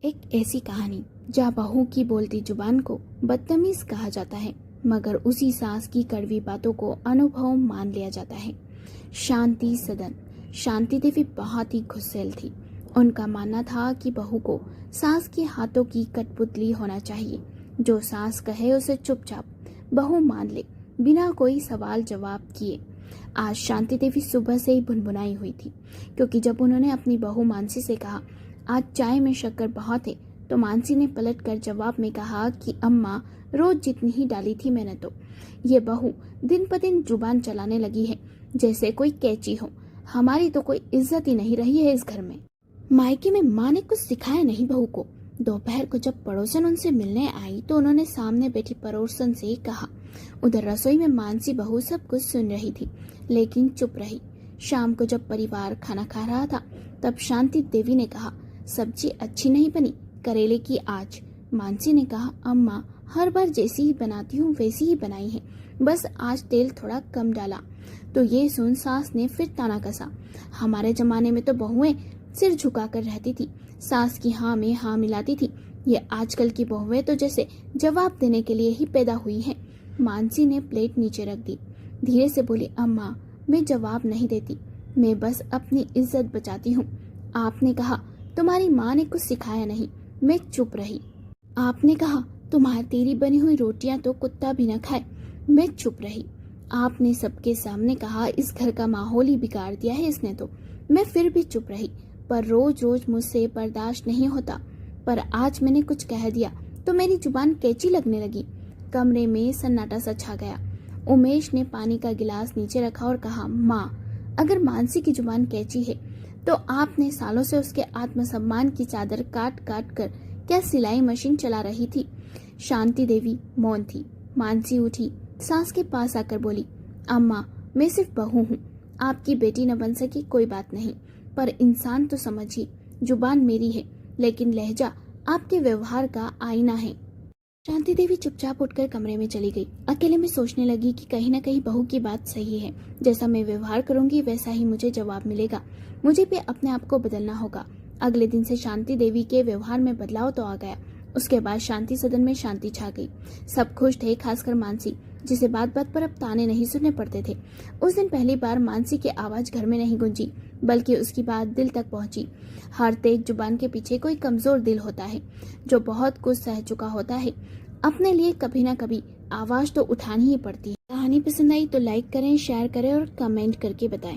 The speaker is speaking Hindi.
एक ऐसी कहानी जहाँ बहू की बोलती जुबान को बदतमीज कहा जाता है, मगर उसी सास की कड़वी बातों को अनुभव मान लिया जाता है। शांति सदन। शांति देवी बहुत ही गुस्सैल थी। उनका मानना था कि बहू को सास के हाथों की कठपुतली होना चाहिए। जो सास कहे उसे चुपचाप बहू मान ले, बिना कोई सवाल जवाब किए। आज शांति देवी सुबह से ही भुनभुनाई हुई थी, क्योंकि जब उन्होंने अपनी बहू मानसी से कहा आज चाय में शक्कर बहुत है, तो मानसी ने पलट कर जवाब में कहा कि अम्मा रोज जितनी ही डाली थी मैंने तो। ये बहू दिन ब दिन जुबान चलाने लगी है जैसे कोई कैची हो। हमारी तो कोई इज्जत ही नहीं रही है इस घर में। मायके में माँ ने कुछ सिखाया नहीं बहू को। दोपहर को जब पड़ोसन उनसे मिलने आई तो उन्होंने सामने बैठी पड़ोसन से कहा। उधर रसोई में मानसी बहू सब कुछ सुन रही थी, लेकिन चुप रही। शाम को जब परिवार खाना खा रहा था तब शांति देवी ने कहा सब्जी अच्छी नहीं बनी, करेले की आज। मानसी ने कहा अम्मा हर बार जैसी ही बनाती हूँ वैसी ही बनाई है, बस आज तेल थोड़ा कम डाला। तो ये सुन सास ने फिर ताना कसा। हमारे जमाने में तो बहुएं सिर झुकाकर रहती थी, सास की हाँ में हाँ मिलाती थी। ये आजकल की बहुएं तो जैसे जवाब देने के लिए ही पैदा हुई हैं। मानसी ने प्लेट नीचे रख दी, धीरे से बोली अम्मा मैं जवाब नहीं देती, मैं बस अपनी इज्जत बचाती हूँ। आपने कहा तुम्हारी माँ ने कुछ सिखाया नहीं, मैं चुप रही। आपने कहा तुम्हारी तेरी बनी हुई रोटियां तो कुत्ता भी न खाए, मैं चुप रही। आपने सबके सामने कहा इस घर का माहौल ही बिगाड़ दिया है इसने तो, मैं फिर भी चुप रही। पर रोज रोज मुझसे बर्दाश्त नहीं होता। पर आज मैंने कुछ कह दिया तो मेरी जुबान कैची लगने लगी। कमरे में सन्नाटा सा छा गया। उमेश ने पानी का गिलास नीचे रखा और कहा माँ अगर मानसी की जुबान कैची है तो आपने सालों से उसके आत्मसम्मान की चादर काट काट कर क्या सिलाई मशीन चला रही थी। शांति देवी मौन थी। मानसी उठी, सास के पास आकर बोली अम्मा मैं सिर्फ बहू हूँ, आपकी बेटी न बन सकी कोई बात नहीं, पर इंसान तो समझिए। जुबान मेरी है लेकिन लहजा आपके व्यवहार का आईना है। शांति देवी चुपचाप उठकर कमरे में चली गई। अकेले में सोचने लगी कि कहीं न कहीं बहू की बात सही है। जैसा मैं व्यवहार करूंगी वैसा ही मुझे जवाब मिलेगा। मुझे भी अपने आप को बदलना होगा। अगले दिन से शांति देवी के व्यवहार में बदलाव तो आ गया। उसके बाद शांति सदन में शांति छा गई। सब खुश थे, खासकर मानसी, जिसे बात बात पर अब ताने नहीं सुनने पड़ते थे। उस दिन पहली बार मानसी की आवाज घर में नहीं गूंजी, बल्कि उसकी बात दिल तक पहुंची। हर तेज जुबान के पीछे कोई कमजोर दिल होता है जो बहुत कुछ सह चुका होता है। अपने लिए कभी ना कभी आवाज तो उठानी ही पड़ती है। कहानी पसंद आई तो लाइक करें, शेयर करें और कमेंट करके बताएं।